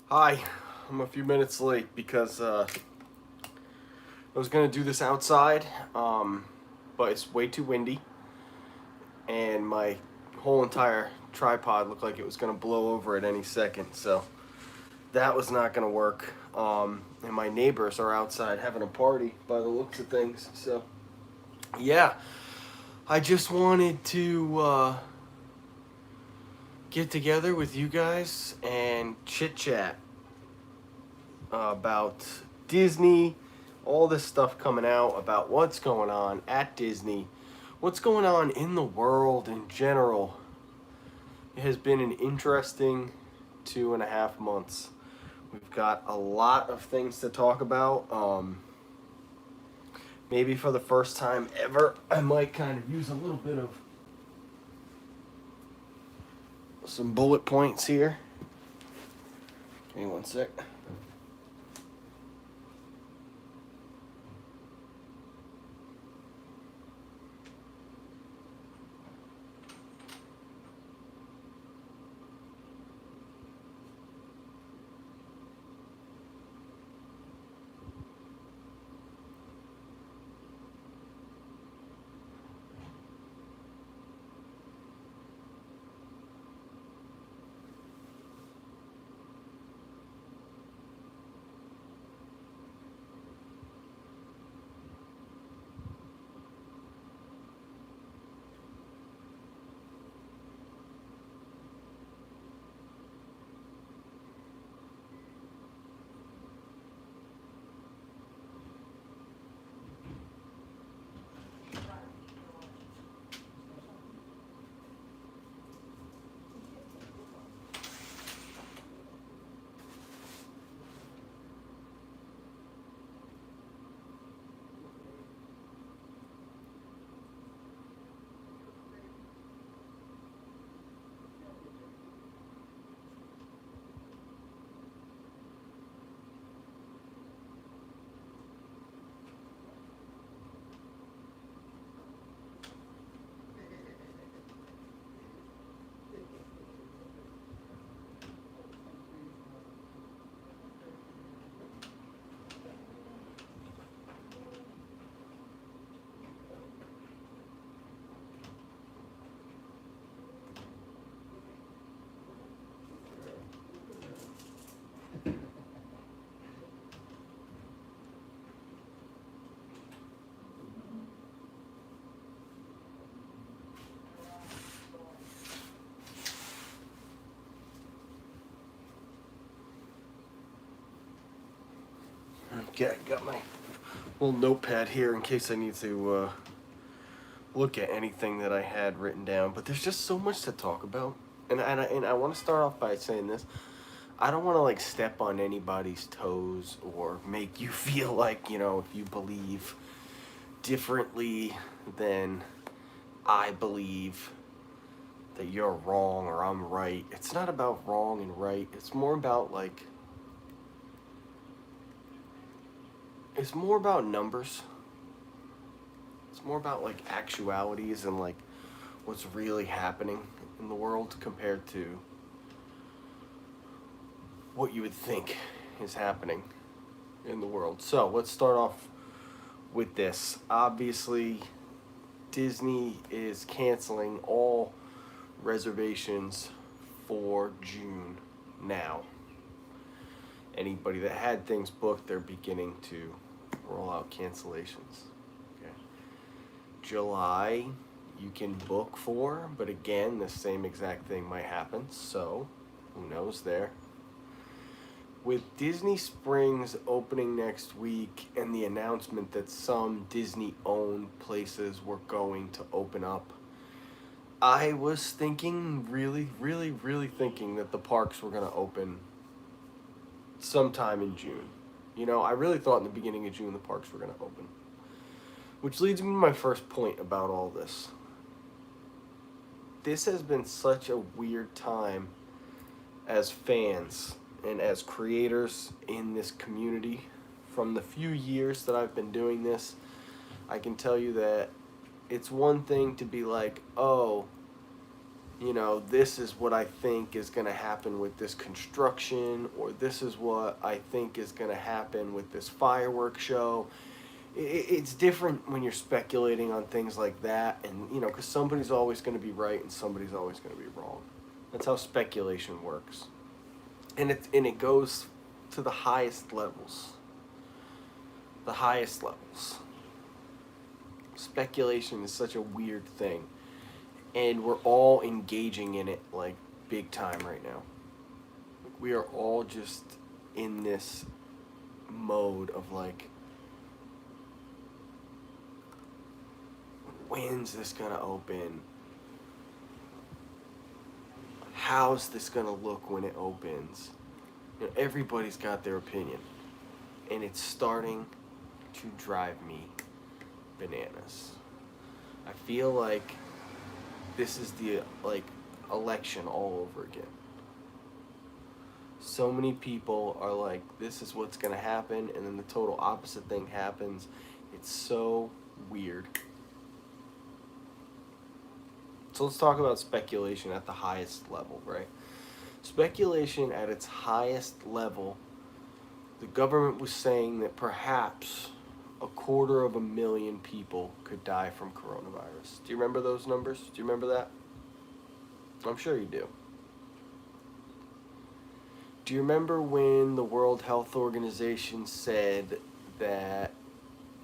Hi, I'm a few minutes late because I was gonna do this outside, but it's way too windy, and my whole entire tripod looked like it was gonna blow over at any second. So that was not gonna work. And my neighbors are outside having a party by the looks of things. So yeah, I just wanted to get together with you guys and chit chat about Disney, all this stuff coming out about what's going on at Disney, what's going on in the world in general. It has been an interesting 2.5 months. We've got a lot of things to talk about. Maybe for the first time ever, I might kind of use a little bit of some bullet points here. Give me one sec. Okay, I got my little notepad here in case I need to look at anything that I had written down. But there's just so much to talk about, and I want to start off by saying this. I don't want to like step on anybody's toes or make you feel like, if you believe differently than I believe, that you're wrong or I'm right. It's not about wrong and right. It's more about numbers. It's more about like actualities and like what's really happening in the world compared to what you would think is happening in the world. So let's start off with this. Obviously, Disney is canceling all reservations for June now. Anybody that had things booked, they're beginning to roll out cancellations. Okay. July, you can book for, but again, the same exact thing might happen, so who knows there. With Disney Springs opening next week and the announcement that some Disney-owned places were going to open up, I was thinking, really thinking that the parks were going to open sometime in June. I really thought in the beginning of June the parks were going to open. Which leads me to my first point about all this. This has been such a weird time as fans and as creators in this community. From the few years that I've been doing this, I can tell you that it's one thing to be like, oh, this is what I think is going to happen with this construction, or this is what I think is going to happen with this fireworks show. It's different when you're speculating on things like that, and because somebody's always going to be right and somebody's always going to be wrong. That's how speculation works, and it goes to the highest levels. The highest levels. Speculation is such a weird thing, and we're all engaging in it like big time right now. We are all just in this mode of like, when's this gonna open? How's this gonna look when it opens? Everybody's got their opinion, and it's starting to drive me bananas. I feel like this is the election all over again. So many people are like, this is what's gonna happen, and then the total opposite thing happens. It's so weird. So let's talk about speculation at the highest level, right? Speculation at its highest level, the government was saying that perhaps 250,000 people could die from coronavirus. Do you remember those numbers? Do you remember that? I'm sure you do. Do you remember when the World Health Organization said that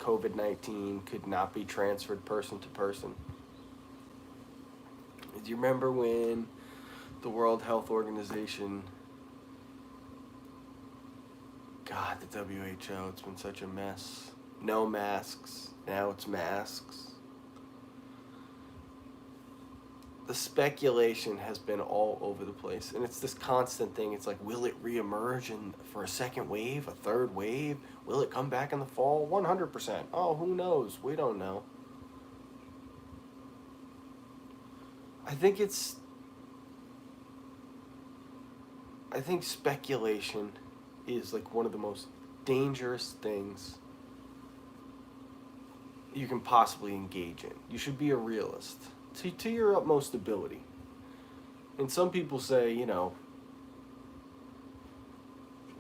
COVID-19 could not be transferred person to person? Do you remember when the World Health Organization, God, the WHO, it's been such a mess. No masks, now it's masks. The speculation has been all over the place, and it's this constant thing. It's like, will it reemerge for a second wave, a third wave? Will it come back in the fall? 100%. Oh, who knows? We don't know. I think speculation is like one of the most dangerous things you can possibly engage in. You should be a realist to your utmost ability. And some people say,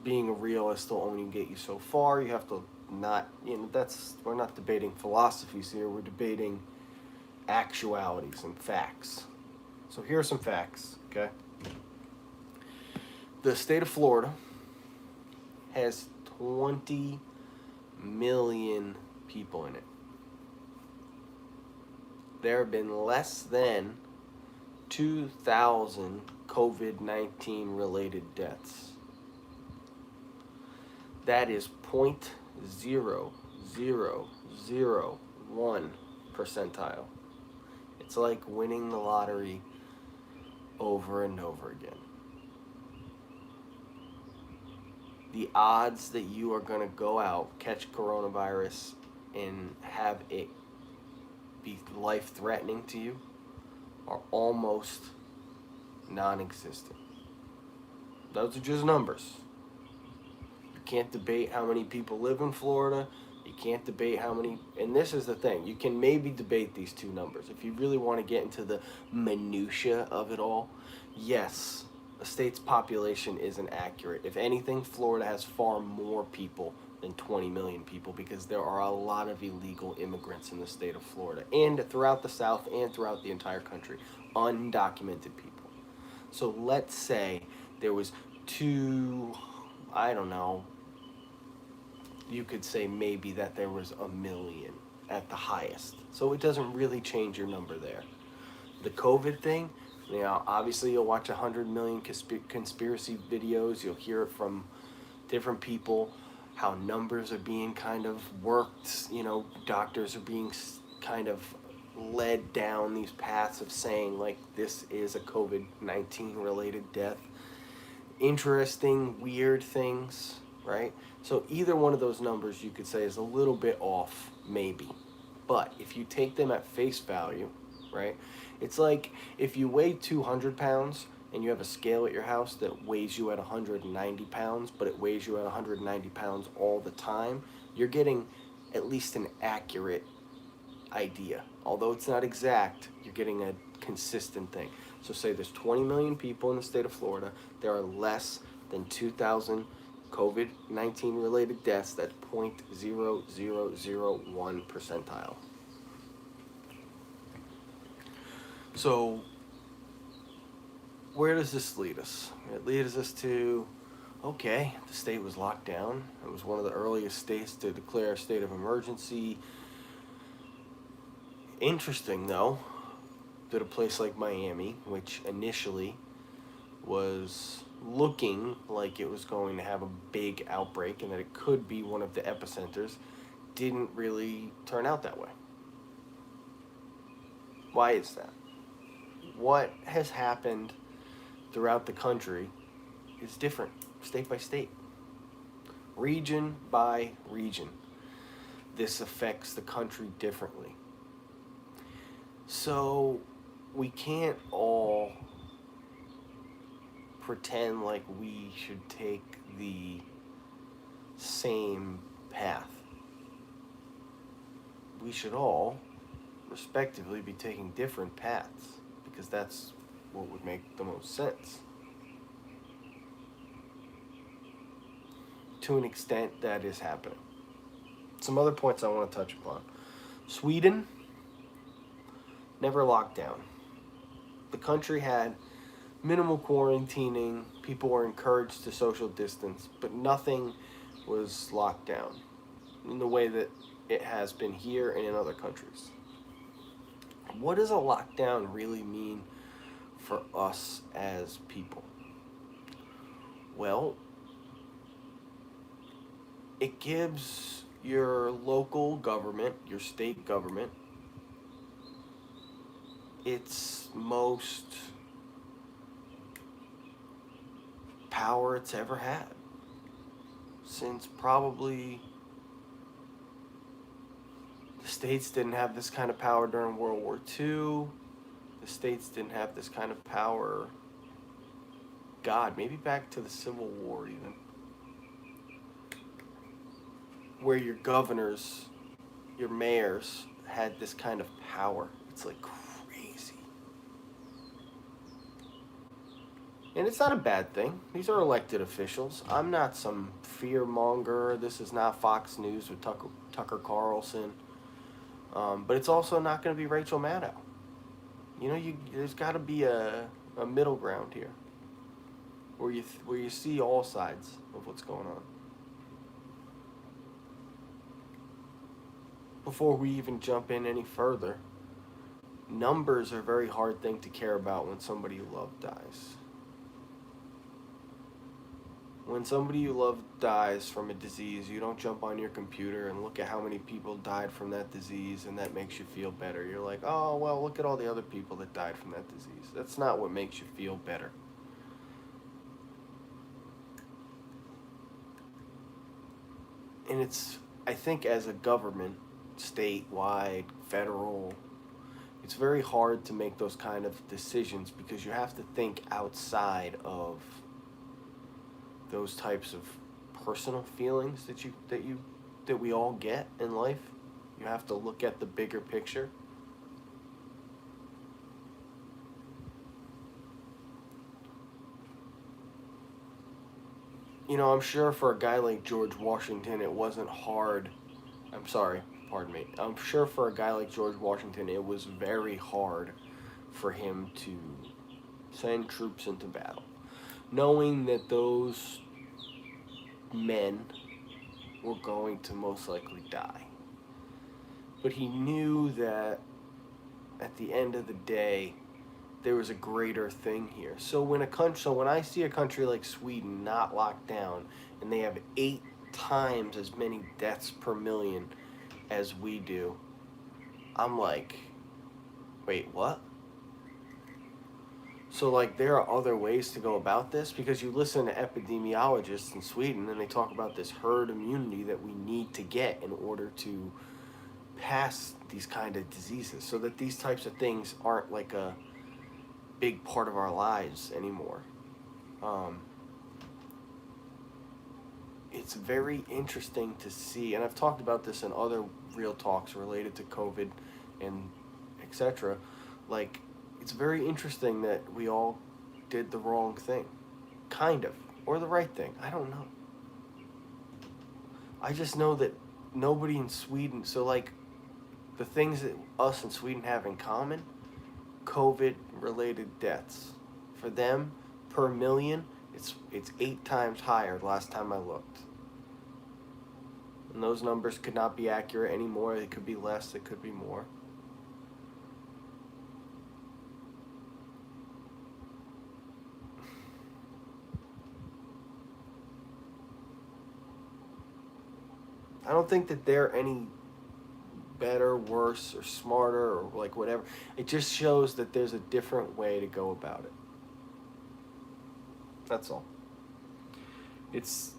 being a realist will only get you so far. You have to not, we're not debating philosophies here. We're debating actualities and facts. So here are some facts, okay? The state of Florida has 20 million people in it. There have been less than 2,000 COVID-19 related deaths. That is 0.0001 percentile. It's like winning the lottery over and over again. The odds that you are going to go out, catch coronavirus, and have it be life-threatening to you are almost non-existent. Those are just numbers. You can't debate how many people live in Florida. You can't debate how many, and this is the thing, you can maybe debate these two numbers. If you really want to get into the minutia of it all, yes, a state's population isn't accurate. If anything, Florida has far more people than 20 million people because there are a lot of illegal immigrants in the state of Florida and throughout the South and throughout the entire country, undocumented people. So let's say there was you could say maybe that there was 1 million at the highest. So it doesn't really change your number there. The COVID thing, obviously you'll watch 100 million conspiracy videos. You'll hear it from different people, how numbers are being kind of worked. Doctors are being kind of led down these paths of saying, like, this is a COVID-19 related death. Interesting, weird things, right? So either one of those numbers you could say is a little bit off, maybe. But if you take them at face value, right? It's like if you weigh 200 pounds and you have a scale at your house that weighs you at 190 pounds, but it weighs you at 190 pounds all the time, you're getting at least an accurate idea. Although it's not exact, you're getting a consistent thing. So say there's 20 million people in the state of Florida. There are less than 2,000 COVID-19 related deaths. That's 0.0001 percentile. So where does this lead us? It leads us to, okay, the state was locked down. It was one of the earliest states to declare a state of emergency. Interesting, though, that a place like Miami, which initially was looking like it was going to have a big outbreak and that it could be one of the epicenters, didn't really turn out that way. Why is that? What has happened throughout the country is different, state by state, region by region. This affects the country differently. So we can't all pretend like we should take the same path. We should all, respectively, be taking different paths, because that's what would make the most sense. To an extent, that is happening. Some other points I want to touch upon. Sweden never locked down. The country had minimal quarantining. People were encouraged to social distance, but nothing was locked down in the way that it has been here and in other countries. What does a lockdown really mean for us as people? Well, it gives your local government, your state government, its most power it's ever had. Since probably the states didn't have this kind of power during World War II. The states didn't have this kind of power, God, maybe back to the Civil War even, where your governors, your mayors had this kind of power. It's like crazy. And it's not a bad thing. These are elected officials. I'm not some fear monger. This is not Fox News with Tucker Carlson. But it's also not going to be Rachel Maddow. You know, there's got to be a middle ground here, where you see all sides of what's going on. Before we even jump in any further, numbers are a very hard thing to care about when somebody you love dies. When somebody you love dies from a disease, you don't jump on your computer and look at how many people died from that disease and that makes you feel better. You're like, oh, well, look at all the other people that died from that disease. That's not what makes you feel better. And it's, I think as a government, statewide, federal, it's very hard to make those kind of decisions because you have to think outside of those types of personal feelings that we all get in life. You have to look at the bigger picture. You know, I'm sure for a guy like George Washington, it wasn't hard. I'm sure for a guy like George Washington, it was very hard for him to send troops into battle, knowing that those men were going to most likely die. But he knew that at the end of the day, there was a greater thing here. So when I see a country like Sweden not locked down, and they have 8 times as many deaths per million as we do, I'm like, wait, what? So, like, there are other ways to go about this, because you listen to epidemiologists in Sweden and they talk about this herd immunity that we need to get in order to pass these kind of diseases, so that these types of things aren't like a big part of our lives anymore. It's very interesting to see, and I've talked about this in other real talks related to COVID and etc. Like, it's very interesting that we all did the wrong thing, kind of, or the right thing. I don't know. I just know that nobody in Sweden. So like the things that us in Sweden have in common, COVID-related deaths. For them, per million, it's 8 times higher. Last time I looked. And those numbers could not be accurate anymore. It could be less. It could be more. I don't think that they're any better, worse, or smarter, or like whatever. It just shows that there's a different way to go about it. That's all. It's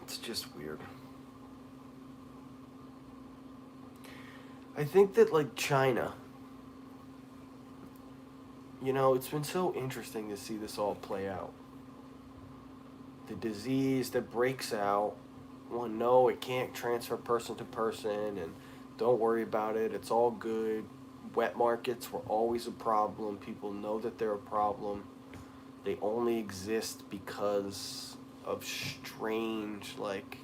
it's just weird. I think that like China, it's been so interesting to see this all play out. The disease that breaks out, well, no, it can't transfer person to person, and don't worry about it. It's all good. Wet markets were always a problem. People know that they're a problem. They only exist because of strange, like,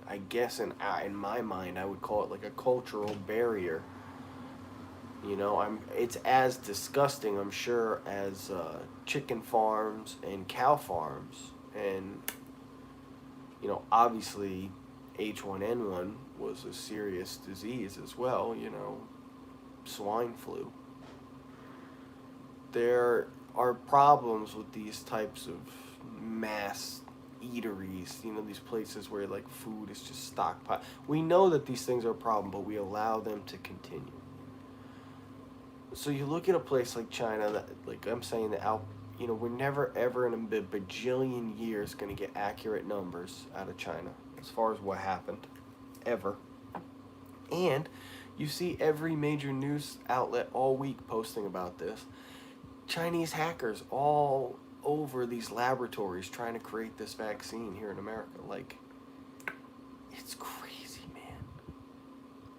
I guess in my mind, I would call it like a cultural barrier. It's as disgusting, I'm sure, as chicken farms and cow farms, and obviously, H1N1 was a serious disease as well. Swine flu. There are problems with these types of mass eateries, these places where like food is just stockpiled. We know that these things are a problem, but we allow them to continue. So you look at a place like China, that, like I'm saying, we're never ever in a bajillion years going to get accurate numbers out of China as far as what happened, ever. And you see every major news outlet all week posting about this. Chinese hackers all over these laboratories trying to create this vaccine here in America. Like, it's crazy, man.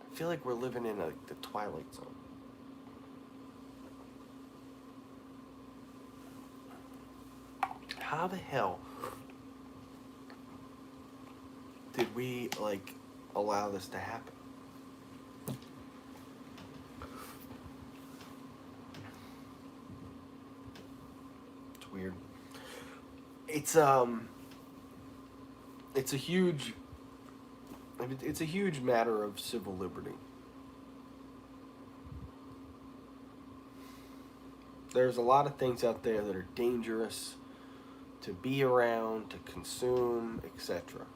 I feel like we're living in the Twilight Zone. How the hell did we, like, allow this to happen? It's weird. It's it's a huge it's a huge matter of civil liberty. There's a lot of things out there that are dangerous to be around, to consume, etc.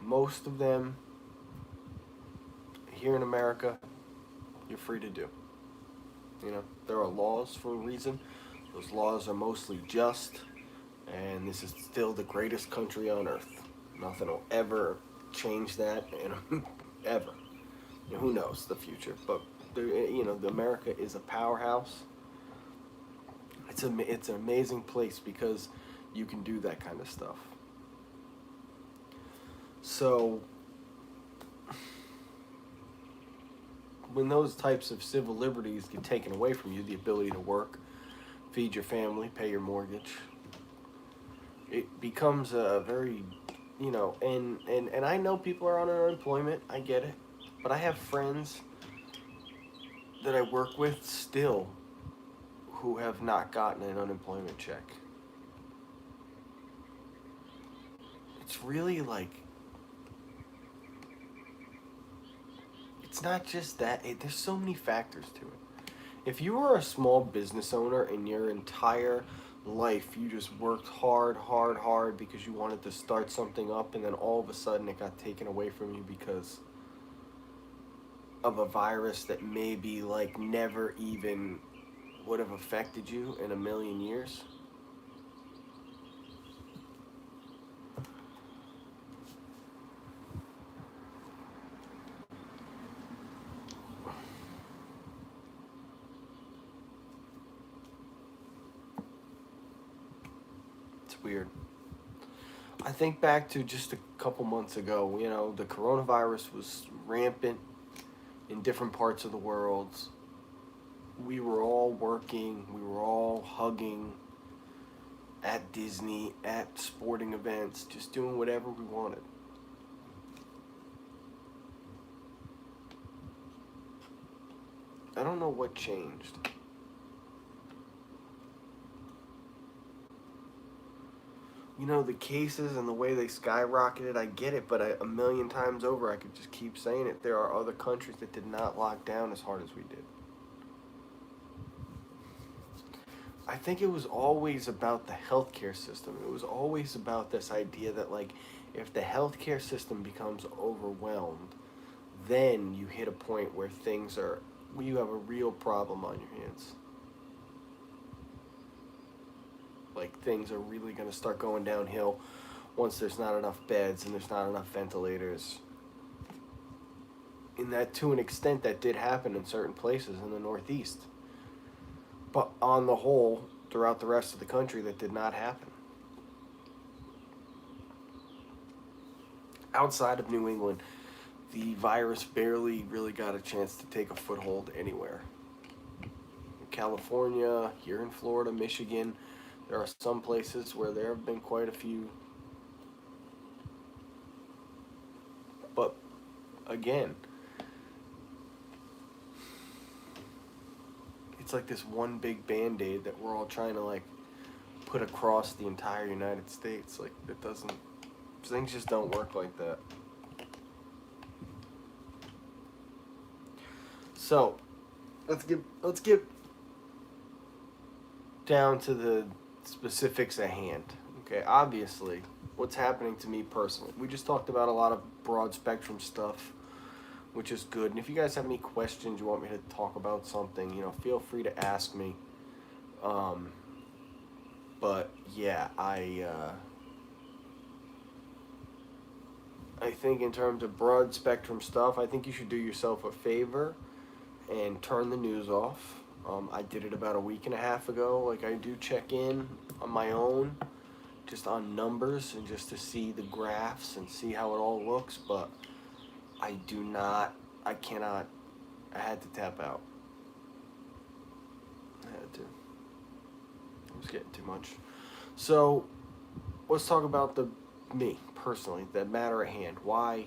Most of them, here in America, you're free to do. There are laws for a reason. Those laws are mostly just, and this is still the greatest country on earth. Nothing will ever change that, ever. Who knows the future? But the America is a powerhouse. It's an amazing place because you can do that kind of stuff. So when those types of civil liberties get taken away from you, the ability to work, feed your family, pay your mortgage, it becomes a very, and I know people are on unemployment, I get it, but I have friends that I work with still who have not gotten an unemployment check. It's really like, it's not just that. There's so many factors to it. If you were a small business owner and your entire life you just worked hard because you wanted to start something up, and then all of a sudden it got taken away from you because of a virus that maybe like never even would have affected you in a million years. It's weird. I think back to just a couple months ago, the coronavirus was rampant in different parts of the world. We were all working, we were all hugging at Disney, at sporting events, just doing whatever we wanted. I don't know what changed. You know, the cases and the way they skyrocketed, I get it, but a million times over, I could just keep saying it. There are other countries that did not lock down as hard as we did. I think it was always about the healthcare system. It was always about this idea that, like, if the healthcare system becomes overwhelmed, then you hit a point where you have a real problem on your hands. Like, things are really going to start going downhill once there's not enough beds and there's not enough ventilators. And that, to an extent, that did happen in certain places in the Northeast. But on the whole, throughout the rest of the country, that did not happen. Outside of New England, the virus barely really got a chance to take a foothold anywhere. California, here in Florida, Michigan, there are some places where there have been quite a few. But again, it's like this one big band-aid that we're all trying to, like, put across the entire United States. Like, it doesn't, things just don't work like that. So let's get down to the specifics at hand. Okay, obviously, what's happening to me personally. We just talked about a lot of broad spectrum stuff, which is good. And if you guys have any questions, you want me to talk about something, feel free to ask me. But yeah, I think in terms of broad spectrum stuff, I think you should do yourself a favor and turn the news off. I did it about a week and a half ago. Like, I do check in on my own, just on numbers and just to see the graphs and see how it all looks, but I had to tap out. I had to. It was getting too much. So, let's talk about me, personally, the matter at hand. Why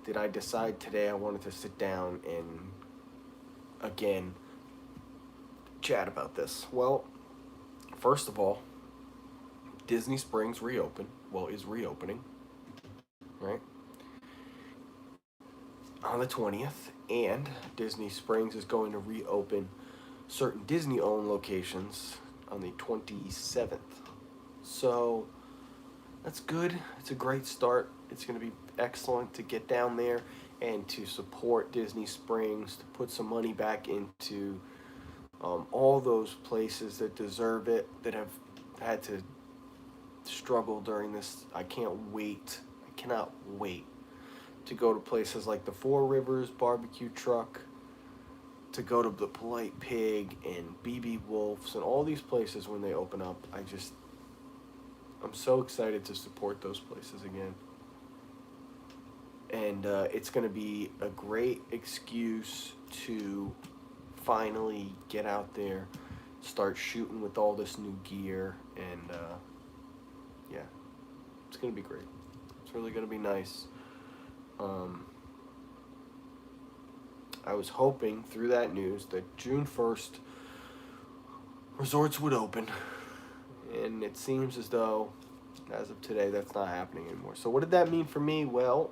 did I decide today I wanted to sit down and, again, chat about this? Well, first of all, Disney Springs is reopening, right? On the 20th, and Disney Springs is going to reopen certain Disney-owned locations on the 27th. So, that's good. It's a great start. It's going to be excellent to get down there and to support Disney Springs, to put some money back into all those places that deserve it, that have had to struggle during this. I cannot wait to go to places like the Four Rivers Barbecue Truck, to go to the Polite Pig and BB Wolf's and all these places when they open up. I'm so excited to support those places again. And it's going to be a great excuse to finally get out there, start shooting with all this new gear, and yeah, it's going to be great. It's really going to be nice. I was hoping through that news that June 1st resorts would open, and it seems as though as of today that's not happening anymore. So what did that mean for me? Well,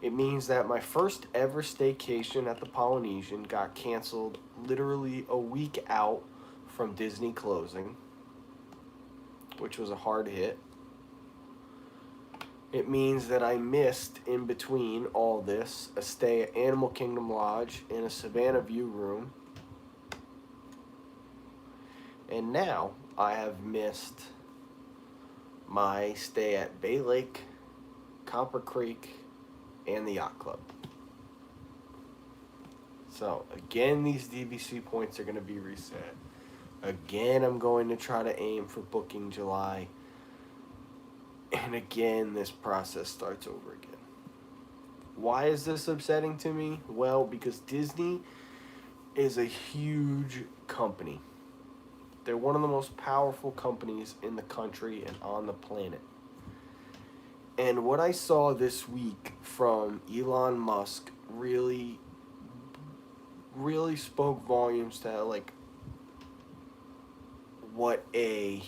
it means that my first ever staycation at the Polynesian got canceled literally a week out from Disney closing, which was a hard hit. It means that I missed, in between all this, a stay at Animal Kingdom Lodge in a Savannah View room. And now I have missed my stay at Bay Lake, Copper Creek, and the Yacht Club. So, again, these DVC points are going to be reset. Again, I'm going to try to aim for booking July. And again, this process starts over again. Why is this upsetting to me? Well, because Disney is a huge company. They're one of the most powerful companies in the country and on the planet. And what I saw this week from Elon Musk really spoke volumes to like what a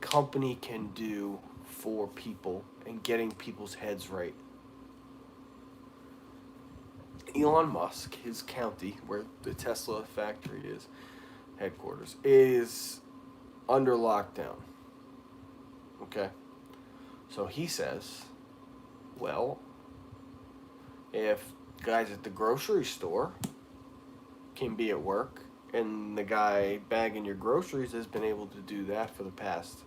company can do for people and getting people's heads right. Elon Musk, his county, where the Tesla factory is, headquarters, is under lockdown. Okay? So he says, well, if guys at the grocery store can be at work, and the guy bagging your groceries has been able to do that for the past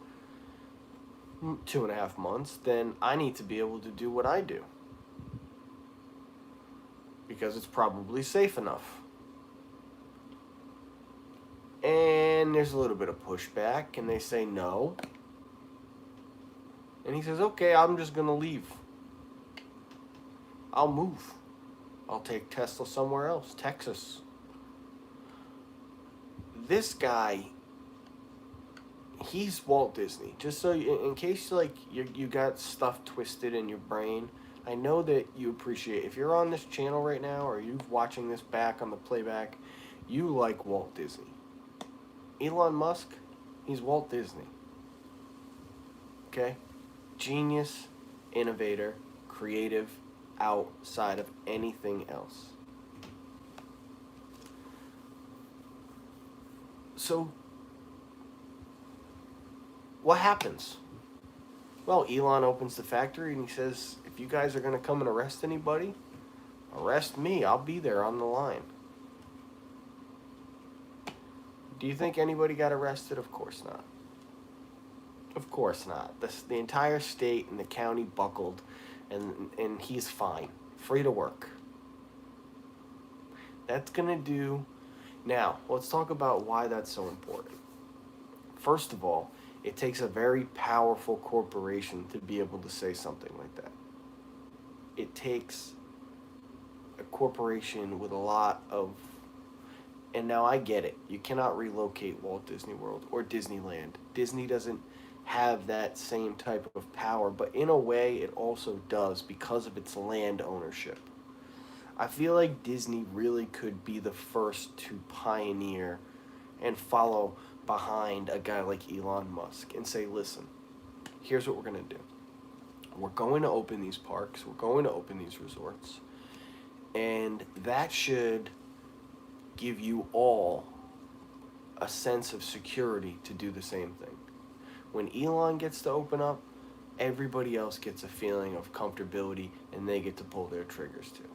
2.5 months, then I need to be able to do what I do. Because it's probably safe enough. And there's a little bit of pushback, and they say no. And he says, okay, I'm just going to leave. I'll move. I'll take Tesla somewhere else, Texas. This guy, he's Walt Disney. Just so, in case like you got stuff twisted in your brain, I know that you appreciate, if you're on this channel right now or you're watching this back on the playback, you like Walt Disney. Elon Musk, he's Walt Disney. Okay? Genius, innovator, creative, outside of anything else. So, what happens? Well, Elon opens the factory and he says, if you guys are going to come and arrest anybody, arrest me. I'll be there on the line. Do you think anybody got arrested? Of course not. Of course not. The entire state and the county buckled, and he's fine. Free to work. That's going to do... Now, let's talk about why that's so important. First of all, it takes a very powerful corporation to be able to say something like that. It takes a corporation with a lot of... And now I get it. You cannot relocate Walt Disney World or Disneyland. Disney doesn't have that same type of power, but in a way it also does because of its land ownership. I feel like Disney really could be the first to pioneer and follow behind a guy like Elon Musk and say, listen, here's what we're going to do. We're going to open these parks. We're going to open these resorts. And that should give you all a sense of security to do the same thing. When Elon gets to open up, everybody else gets a feeling of comfortability and they get to pull their triggers too.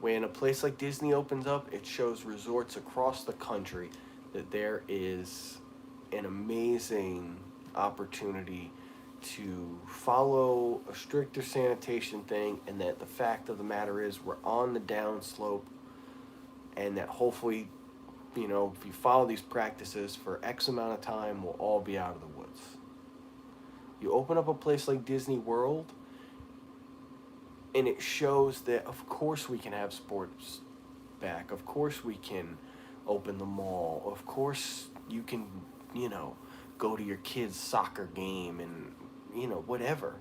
When a place like Disney opens up, it shows resorts across the country that there is an amazing opportunity to follow a stricter sanitation thing, and that the fact of the matter is we're on the downslope, and that hopefully, if you follow these practices for X amount of time, we'll all be out of the woods. You open up a place like Disney World, and it shows that of course we can have sports back. Of course we can open the mall. Of course you can, go to your kid's soccer game and, whatever.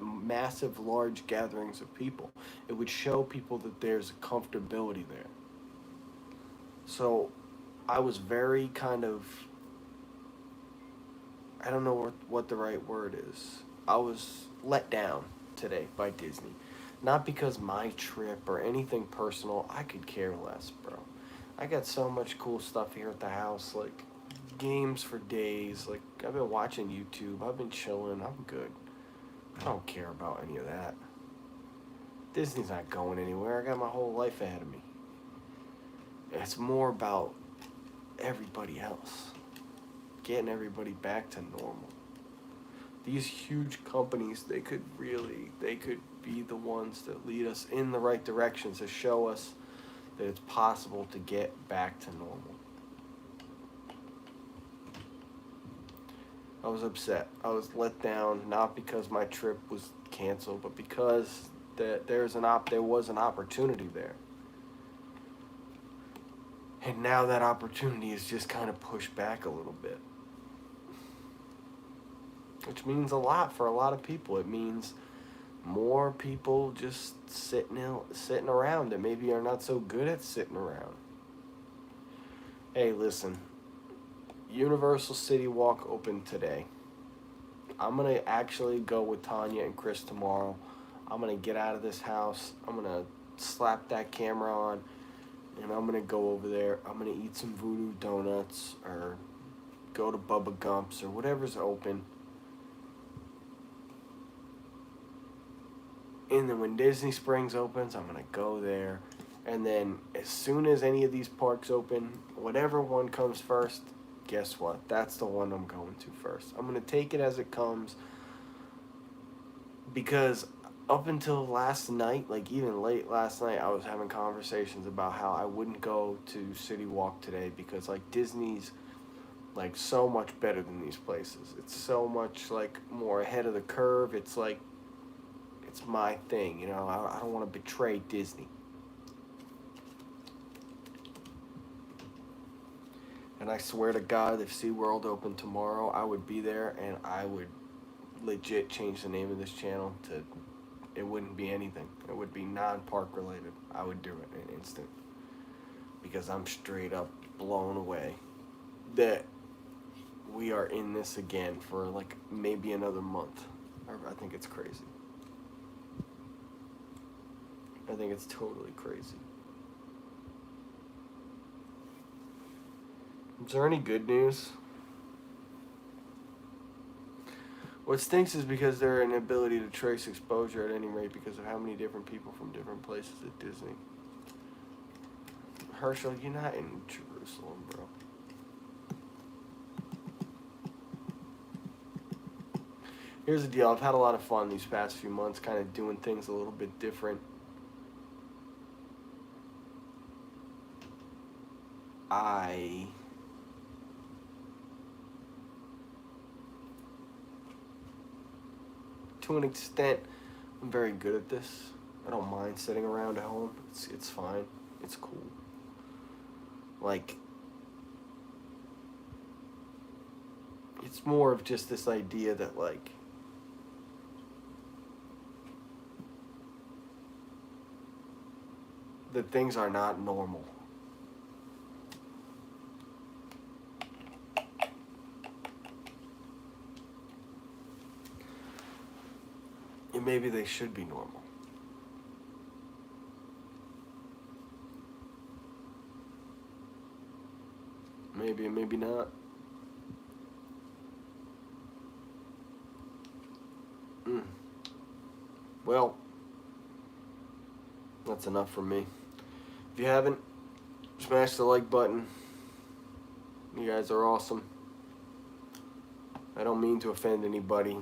Massive, large gatherings of people. It would show people that there's comfortability there. So I was very I don't know what the right word is. I was let down today by Disney. Not because my trip or anything personal. I could care less, bro. I got so much cool stuff here at the house, like games for days. Like, I've been watching YouTube. I've been chilling. I'm good. I don't care about any of that. Disney's not going anywhere. I got my whole life ahead of me. It's more about everybody else. Getting everybody back to normal. These huge companies, they could be the ones that lead us in the right direction to show us that it's possible to get back to normal. I was upset. I was let down, not because my trip was canceled, but because that there was an opportunity there. And now that opportunity is just kind of pushed back a little bit. Which means a lot for a lot of people. It means more people just sitting around that maybe are not so good at sitting around. Hey, listen. Universal City Walk open today. I'm going to actually go with Tanya and Chris tomorrow. I'm going to get out of this house. I'm going to slap that camera on, and I'm going to go over there. I'm going to eat some Voodoo Donuts or go to Bubba Gump's or whatever's open. And then when Disney Springs opens, I'm going to go there. And then as soon as any of these parks open, whatever one comes first, guess what? That's the one I'm going to first. I'm going to take it as it comes. Because up until last night, like even late last night, I was having conversations about how I wouldn't go to City Walk today because like Disney's like so much better than these places. It's so much like more ahead of the curve. It's like, it's my thing, you know. I don't want to betray Disney. And I swear to God, if SeaWorld opened tomorrow, I would be there and I would legit change the name of this channel to, it wouldn't be anything. It would be non-park related. I would do it in an instant. Because I'm straight up blown away that we are in this again for like maybe another month. I think it's crazy. I think it's totally crazy. Is there any good news? What stinks is because there's an ability to trace exposure at any rate because of how many different people from different places at Disney. Herschel, you're not in Jerusalem, bro. Here's the deal. I've had a lot of fun these past few months kind of doing things a little bit different. To an extent, I'm very good at this. I don't mind sitting around at home. It's fine. It's cool. Like, it's more of just this idea that, like, that things are not normal. And maybe they should be normal. Maybe, maybe not. Well, that's enough for me. If you haven't, smash the like button. You guys are awesome. I don't mean to offend anybody.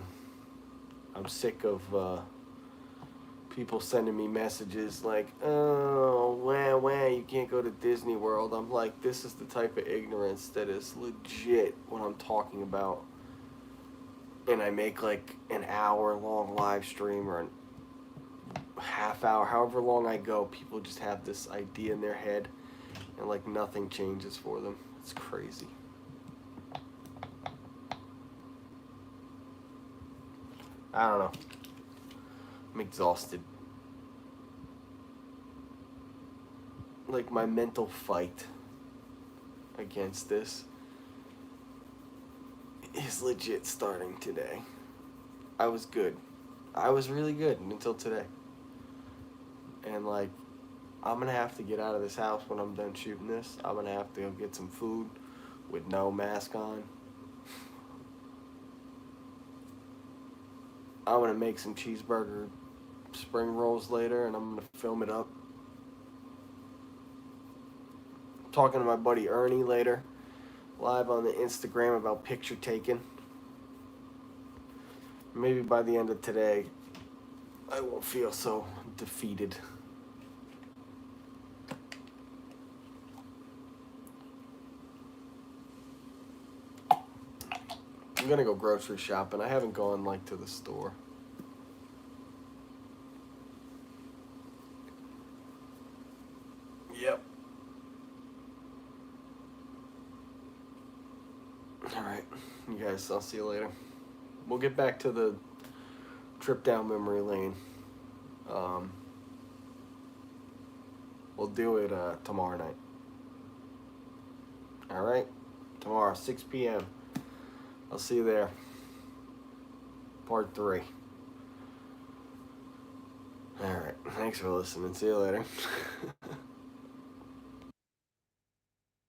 I'm sick of people sending me messages like, oh, wah, you can't go to Disney World. I'm like, this is the type of ignorance that is legit what I'm talking about. And I make like an hour-long live stream or a half hour, however long I go, people just have this idea in their head and like nothing changes for them. It's crazy. I don't know. I'm exhausted. Like my mental fight against this is legit starting today. I was good. I was really good until today. And like, I'm gonna have to get out of this house when I'm done shooting this. I'm gonna have to go get some food with no mask on. I'm gonna make some cheeseburger spring rolls later and I'm gonna film it up. Talking to my buddy Ernie later, live on the Instagram about picture taking. Maybe by the end of today, I won't feel so defeated. I'm gonna go grocery shopping. I haven't gone like to the store. All right, you guys. I'll see you later. We'll get back to the trip down memory lane. Um, we'll do it tomorrow night. All right, tomorrow 6 p.m. I'll see you there. Part 3. All right. Thanks for listening. See you later.